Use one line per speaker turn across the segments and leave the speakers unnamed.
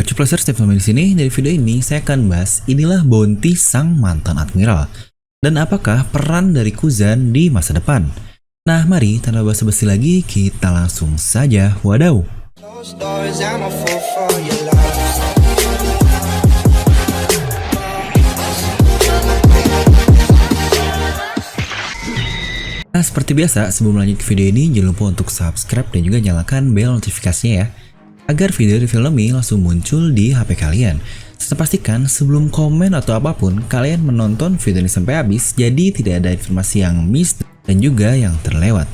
Cuplexers, Steve di sini. Dari video ini saya akan bahas inilah bounty sang mantan admiral dan apakah peran dari Kuzan di masa depan. Nah, mari tanpa basa-basi lagi kita langsung saja wadaw. Nah, seperti biasa sebelum lanjut ke video ini jangan lupa untuk subscribe dan juga nyalakan bel notifikasinya ya, agar video review ini langsung muncul di HP kalian. Serta pastikan sebelum komen atau apapun, kalian menonton video ini sampai habis, jadi tidak ada informasi yang miss dan juga yang terlewat.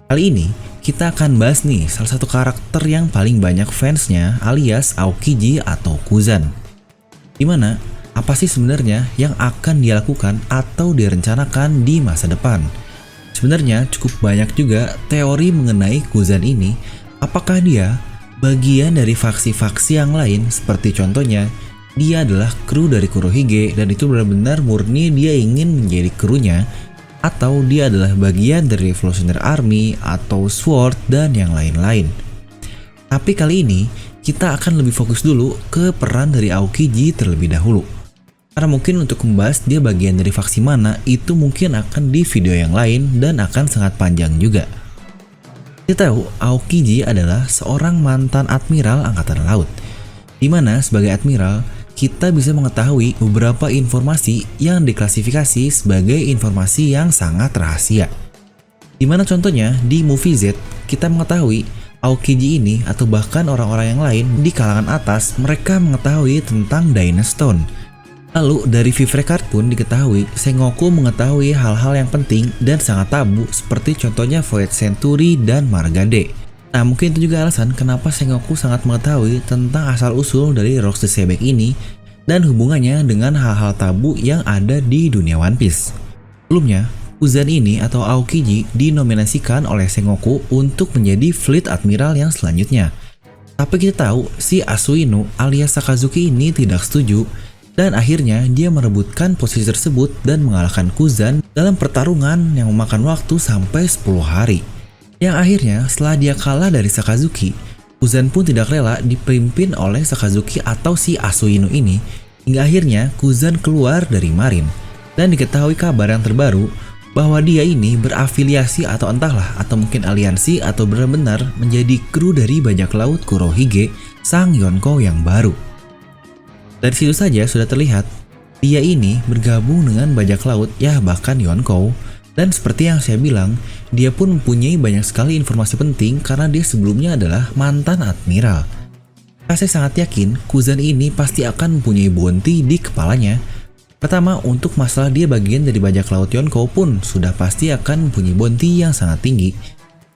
Kali ini, kita akan bahas nih salah satu karakter yang paling banyak fansnya, alias Aokiji atau Kuzan. Dimana, apa sih sebenarnya yang akan dia lakukan atau direncanakan di masa depan? Sebenarnya cukup banyak juga teori mengenai Kuzan ini, apakah dia bagian dari faksi-faksi yang lain, seperti contohnya dia adalah kru dari Kurohige dan itu benar-benar murni dia ingin menjadi krunya, atau dia adalah bagian dari Revolutionary Army atau Sword dan yang lain-lain. Tapi kali ini kita akan lebih fokus dulu ke peran dari Aokiji terlebih dahulu, karena mungkin untuk membahas dia bagian dari faksi mana itu mungkin akan di video yang lain dan akan sangat panjang juga. Kita tahu Aokiji adalah seorang mantan admiral angkatan laut, dimana sebagai admiral kita bisa mengetahui beberapa informasi yang diklasifikasi sebagai informasi yang sangat rahasia. Dimana contohnya di movie Z kita mengetahui Aokiji ini atau bahkan orang-orang yang lain di kalangan atas mereka mengetahui tentang Dynastone. Lalu dari Vivre Card pun diketahui Sengoku mengetahui hal-hal yang penting dan sangat tabu seperti contohnya Void Century dan Margade. Nah, mungkin itu juga alasan kenapa Sengoku sangat mengetahui tentang asal-usul dari Rocks the Sebek ini dan hubungannya dengan hal-hal tabu yang ada di dunia One Piece. Sebelumnya, Kuzan ini atau Aokiji dinominasikan oleh Sengoku untuk menjadi Fleet Admiral yang selanjutnya. Tapi kita tahu si Asuino alias Sakazuki ini tidak setuju, dan akhirnya dia merebutkan posisi tersebut dan mengalahkan Kuzan dalam pertarungan yang memakan waktu sampai 10 hari. Yang akhirnya setelah dia kalah dari Sakazuki, Kuzan pun tidak rela dipimpin oleh Sakazuki atau si Asuino ini, hingga akhirnya Kuzan keluar dari Marine. Dan diketahui kabar yang terbaru bahwa dia ini berafiliasi atau entahlah atau mungkin aliansi atau benar-benar menjadi kru dari bajak laut Kurohige sang Yonko yang baru. Dari situ saja sudah terlihat dia ini bergabung dengan bajak laut ya bahkan Yonko, dan seperti yang saya bilang dia pun mempunyai banyak sekali informasi penting karena dia sebelumnya adalah mantan admiral. Saya sangat yakin Kuzan ini pasti akan mempunyai bounty di kepalanya. Pertama, untuk masalah dia bagian dari bajak laut Yonko pun sudah pasti akan mempunyai bounty yang sangat tinggi.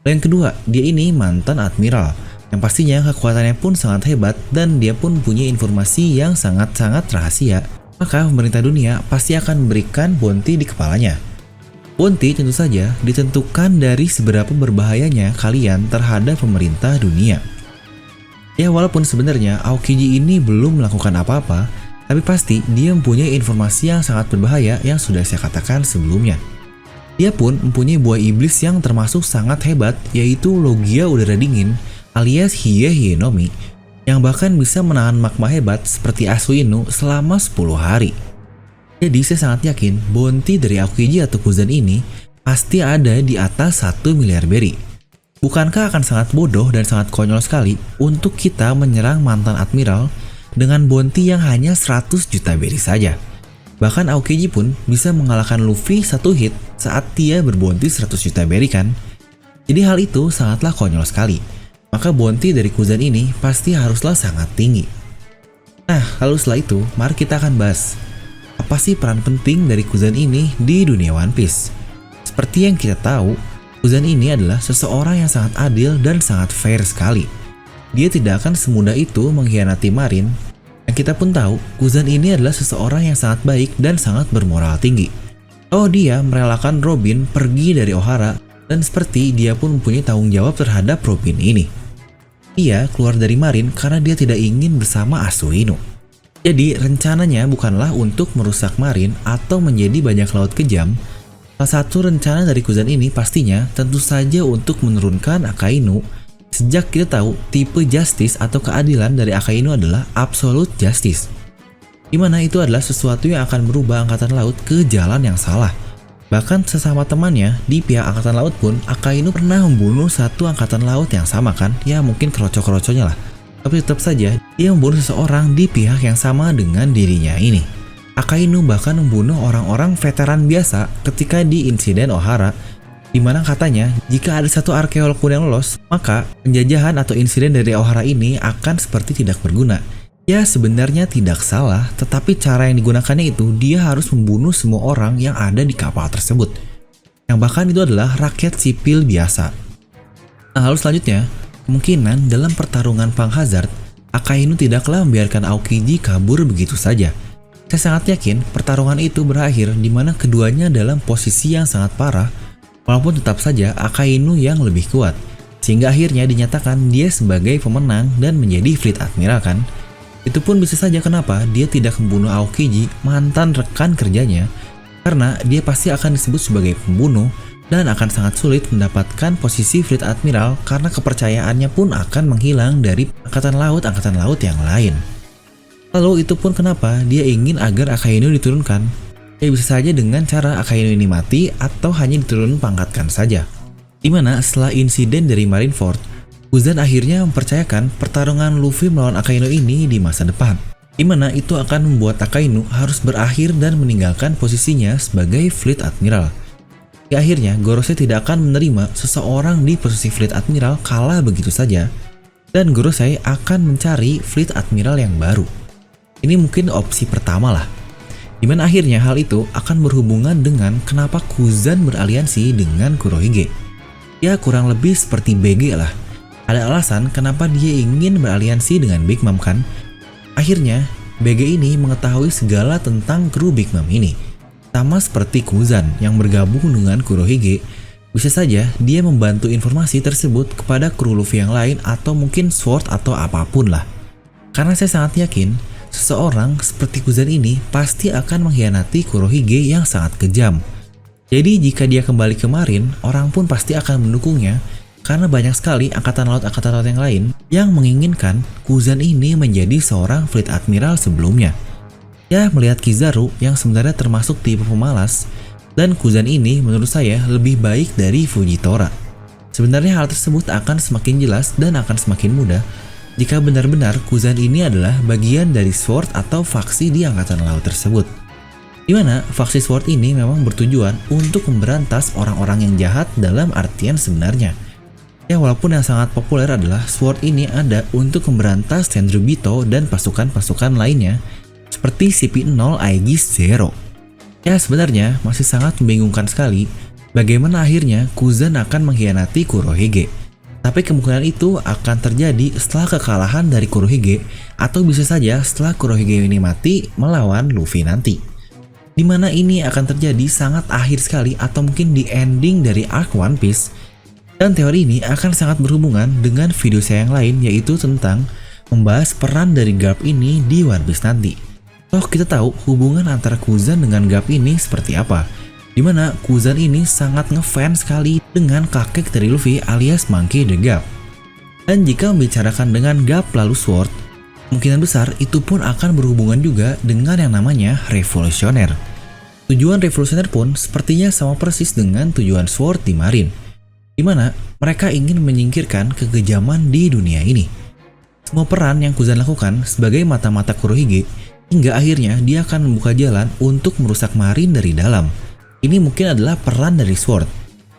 Dan yang kedua, dia ini mantan admiral yang pastinya kekuatannya pun sangat hebat dan dia pun punya informasi yang sangat-sangat rahasia, maka pemerintah dunia pasti akan memberikan bounty di kepalanya. Bounty tentu saja ditentukan dari seberapa berbahayanya kalian terhadap pemerintah dunia. Ya, walaupun sebenarnya Aokiji ini belum melakukan apa-apa, tapi pasti dia mempunyai informasi yang sangat berbahaya yang sudah saya katakan sebelumnya. Dia pun mempunyai buah iblis yang termasuk sangat hebat, yaitu Logia Udara Dingin alias Hiei no Mi, yang bahkan bisa menahan magma hebat seperti Asuino selama 10 hari. Jadi saya sangat yakin bounty dari Aokiji atau Kuzan ini pasti ada di atas 1 miliar berry. Bukankah akan sangat bodoh dan sangat konyol sekali untuk kita menyerang mantan admiral dengan bounty yang hanya 100 juta berry saja? Bahkan Aokiji pun bisa mengalahkan Luffy satu hit saat dia berbounty 100 juta berry kan? Jadi hal itu sangatlah konyol sekali. Maka bounty dari Kuzan ini pasti haruslah sangat tinggi. Nah, lalu setelah itu, mari kita akan bahas apa sih peran penting dari Kuzan ini di dunia One Piece. Seperti yang kita tahu, Kuzan ini adalah seseorang yang sangat adil dan sangat fair sekali. Dia tidak akan semudah itu mengkhianati Marine. Dan kita pun tahu, Kuzan ini adalah seseorang yang sangat baik dan sangat bermoral tinggi. Oh, dia merelakan Robin pergi dari Ohara, dan seperti dia pun mempunyai tanggung jawab terhadap Robin ini. Dia keluar dari Marine karena dia tidak ingin bersama Asuino. Jadi rencananya bukanlah untuk merusak Marine atau menjadi bajak laut kejam. Salah satu rencana dari Kuzan ini pastinya tentu saja untuk menurunkan Akainu Sejak kita tahu tipe justice atau keadilan dari Akainu adalah absolute justice, di mana itu adalah sesuatu yang akan merubah angkatan laut ke jalan yang salah. Bahkan sesama temannya di pihak angkatan laut pun, Akainu pernah membunuh satu angkatan laut yang sama kan, ya mungkin keroco-keroconya lah. Tapi tetap saja dia membunuh seseorang di pihak yang sama dengan dirinya ini. Akainu bahkan membunuh orang-orang veteran biasa ketika di insiden Ohara, di mana katanya jika ada satu arkeolog pun yang lolos, maka penjajahan atau insiden dari Ohara ini akan seperti tidak berguna. Ya sebenarnya tidak salah, tetapi cara yang digunakannya itu dia harus membunuh semua orang yang ada di kapal tersebut, yang bahkan itu adalah rakyat sipil biasa. Nah lalu selanjutnya, kemungkinan dalam pertarungan Pang Hazard, Akainu tidaklah membiarkan Aokiji kabur begitu saja. Saya sangat yakin pertarungan itu berakhir di mana keduanya dalam posisi yang sangat parah, walaupun tetap saja Akainu yang lebih kuat, sehingga akhirnya dinyatakan dia sebagai pemenang dan menjadi Fleet Admiral kan. Itu pun bisa saja kenapa dia tidak membunuh Aokiji, mantan rekan kerjanya, karena dia pasti akan disebut sebagai pembunuh dan akan sangat sulit mendapatkan posisi Fleet Admiral karena kepercayaannya pun akan menghilang dari angkatan laut yang lain. Lalu itu pun kenapa dia ingin agar Akainu diturunkan. Ya bisa saja dengan cara Akainu ini mati atau hanya diturunkan pangkatkan saja. Dimana setelah insiden dari Marineford, Kuzan akhirnya mempercayakan pertarungan Luffy melawan Akainu ini di masa depan. Dimana itu akan membuat Akainu harus berakhir dan meninggalkan posisinya sebagai Fleet Admiral. Di akhirnya Gorosei tidak akan menerima seseorang di posisi Fleet Admiral kalah begitu saja, dan Gorosei akan mencari Fleet Admiral yang baru. Ini mungkin opsi pertama lah. Dimana akhirnya hal itu akan berhubungan dengan kenapa Kuzan beraliansi dengan Kurohige. Ya kurang lebih seperti BG lah. Ada alasan kenapa dia ingin beraliansi dengan Big Mom kan. Akhirnya BG ini mengetahui segala tentang kru Big Mom ini. Sama seperti Kuzan yang bergabung dengan Kurohige, bisa saja dia membantu informasi tersebut kepada kru Luffy yang lain atau mungkin Sword atau apapun lah. Karena saya sangat yakin seseorang seperti Kuzan ini pasti akan mengkhianati Kurohige yang sangat kejam. Jadi jika dia kembali ke Marin, orang pun pasti akan mendukungnya karena banyak sekali angkatan laut yang lain yang menginginkan Kuzan ini menjadi seorang Fleet Admiral sebelumnya. Ya melihat Kizaru yang sebenarnya termasuk tipe pemalas, dan Kuzan ini menurut saya lebih baik dari Fujitora. Sebenarnya hal tersebut akan semakin jelas dan akan semakin mudah jika benar-benar Kuzan ini adalah bagian dari Sword atau faksi di angkatan laut tersebut. Dimana faksi Sword ini memang bertujuan untuk memberantas orang-orang yang jahat dalam artian sebenarnya. Ya walaupun yang sangat populer adalah Sword ini ada untuk memberantas Tenryubito dan pasukan-pasukan lainnya seperti CP0 Aegis Zero. Ya sebenarnya masih sangat membingungkan sekali bagaimana akhirnya Kuzan akan mengkhianati Kurohige. Tapi kemungkinan itu akan terjadi setelah kekalahan dari Kurohige, atau bisa saja setelah Kurohige ini mati melawan Luffy nanti. Dimana ini akan terjadi sangat akhir sekali atau mungkin di ending dari arc One Piece. Dan teori ini akan sangat berhubungan dengan video saya yang lain, yaitu tentang membahas peran dari Garp ini di One Piece nanti. Toh kita tahu hubungan antara Kuzan dengan Garp ini seperti apa. Dimana Kuzan ini sangat ngefans sekali dengan kakek dari Luffy alias Monkey D. Garp. Dan jika membicarakan dengan Garp lalu Sword, kemungkinan besar itu pun akan berhubungan juga dengan yang namanya revolusioner. Tujuan revolusioner pun sepertinya sama persis dengan tujuan Sword di Marine, dimana mereka ingin menyingkirkan kekejaman di dunia ini. Semua peran yang Kuzan lakukan sebagai mata-mata Kurohige, hingga akhirnya dia akan membuka jalan untuk merusak Marine dari dalam. Ini mungkin adalah peran dari Sword,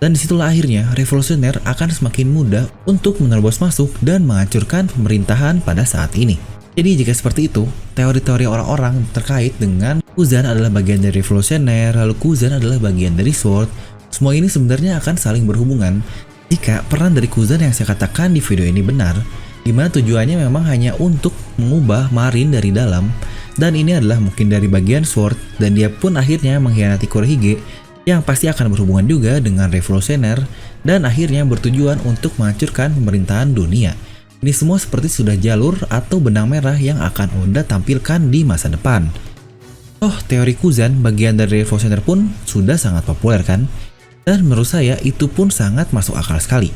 dan disitulah akhirnya revolusioner akan semakin mudah untuk menerobos masuk dan menghancurkan pemerintahan pada saat ini. Jadi jika seperti itu, teori-teori orang-orang terkait dengan Kuzan adalah bagian dari revolusioner, lalu Kuzan adalah bagian dari Sword, semua ini sebenarnya akan saling berhubungan jika peran dari Kuzan yang saya katakan di video ini benar, dimana tujuannya memang hanya untuk mengubah Marine dari dalam. Dan ini adalah mungkin dari bagian Sword, dan dia pun akhirnya mengkhianati Kurohige yang pasti akan berhubungan juga dengan revolusioner dan akhirnya bertujuan untuk menghancurkan pemerintahan dunia. Ini semua seperti sudah jalur atau benang merah yang akan Oda tampilkan di masa depan. Oh, teori Kuzan bagian dari revolusioner pun sudah sangat populer kan? Dan menurut saya itu pun sangat masuk akal sekali.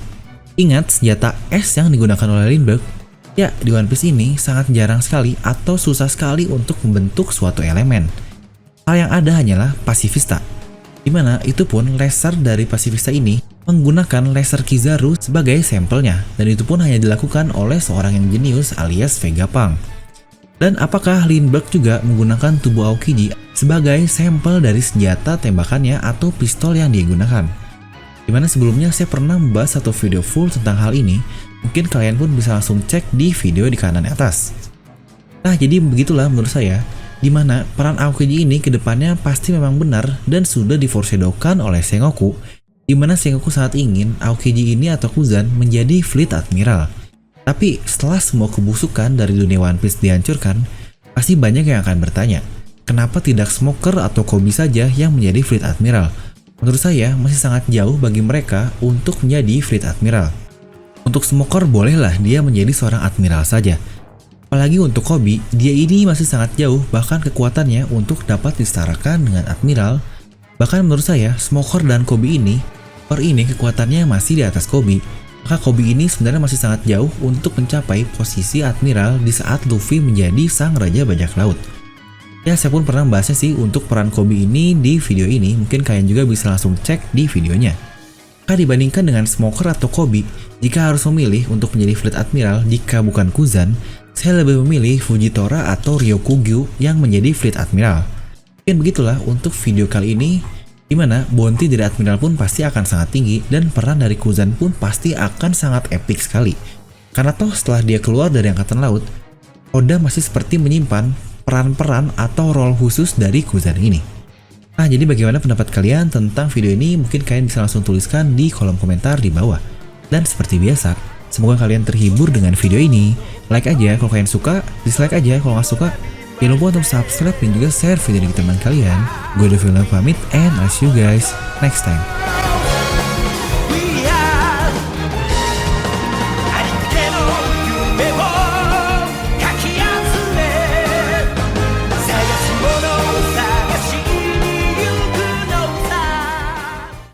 Ingat senjata es yang digunakan oleh Lindbergh? Ya, di One Piece ini sangat jarang sekali atau susah sekali untuk membentuk suatu elemen. Hal yang ada hanyalah pasifista, dimana itu pun laser dari pasifista ini menggunakan laser Kizaru sebagai sampelnya, dan itu pun hanya dilakukan oleh seorang yang jenius alias Vegapunk. Dan apakah Lindbergh juga menggunakan tubuh Aokiji sebagai sampel dari senjata tembakannya atau pistol yang dia gunakan? Dimana sebelumnya saya pernah membahas satu video full tentang hal ini, mungkin kalian pun bisa langsung cek di video di kanan atas. Nah, jadi begitulah menurut saya, dimana peran Aokiji ini kedepannya pasti memang benar dan sudah diforeshadowkan oleh Sengoku, dimana Sengoku sangat ingin Aokiji ini atau Kuzan menjadi Fleet Admiral. Tapi setelah semua kebusukan dari dunia One Piece dihancurkan, pasti banyak yang akan bertanya, kenapa tidak Smoker atau Koby saja yang menjadi Fleet Admiral? Menurut saya masih sangat jauh bagi mereka untuk menjadi Fleet Admiral. Untuk Smoker bolehlah dia menjadi seorang admiral saja. Apalagi untuk Koby, dia ini masih sangat jauh, bahkan kekuatannya untuk dapat disetarakan dengan admiral. Bahkan menurut saya, Smoker dan Koby ini kekuatannya masih di atas Koby. Maka Koby ini sebenarnya masih sangat jauh untuk mencapai posisi admiral di saat Luffy menjadi sang raja bajak laut. Ya, saya pun pernah membahasnya sih untuk peran Koby ini di video ini, mungkin kalian juga bisa langsung cek di videonya. Maka dibandingkan dengan Smoker atau Koby, jika harus memilih untuk menjadi Fleet Admiral jika bukan Kuzan, saya lebih memilih Fujitora atau Ryokugyu yang menjadi Fleet Admiral. Mungkin begitulah untuk video kali ini, dimana bounty dari Admiral pun pasti akan sangat tinggi dan peran dari Kuzan pun pasti akan sangat epic sekali. Karena toh setelah dia keluar dari Angkatan Laut, Oda masih seperti menyimpan peran-peran atau role khusus dari Kuzan ini. Nah, jadi bagaimana pendapat kalian tentang video ini? Mungkin kalian bisa langsung tuliskan di kolom komentar di bawah. Dan seperti biasa, semoga kalian terhibur dengan video ini. Like aja kalau kalian suka, dislike aja kalau nggak suka. Jangan lupa untuk subscribe dan juga share video ini ke teman kalian. Gue Devil pamit and I'll see you guys next time.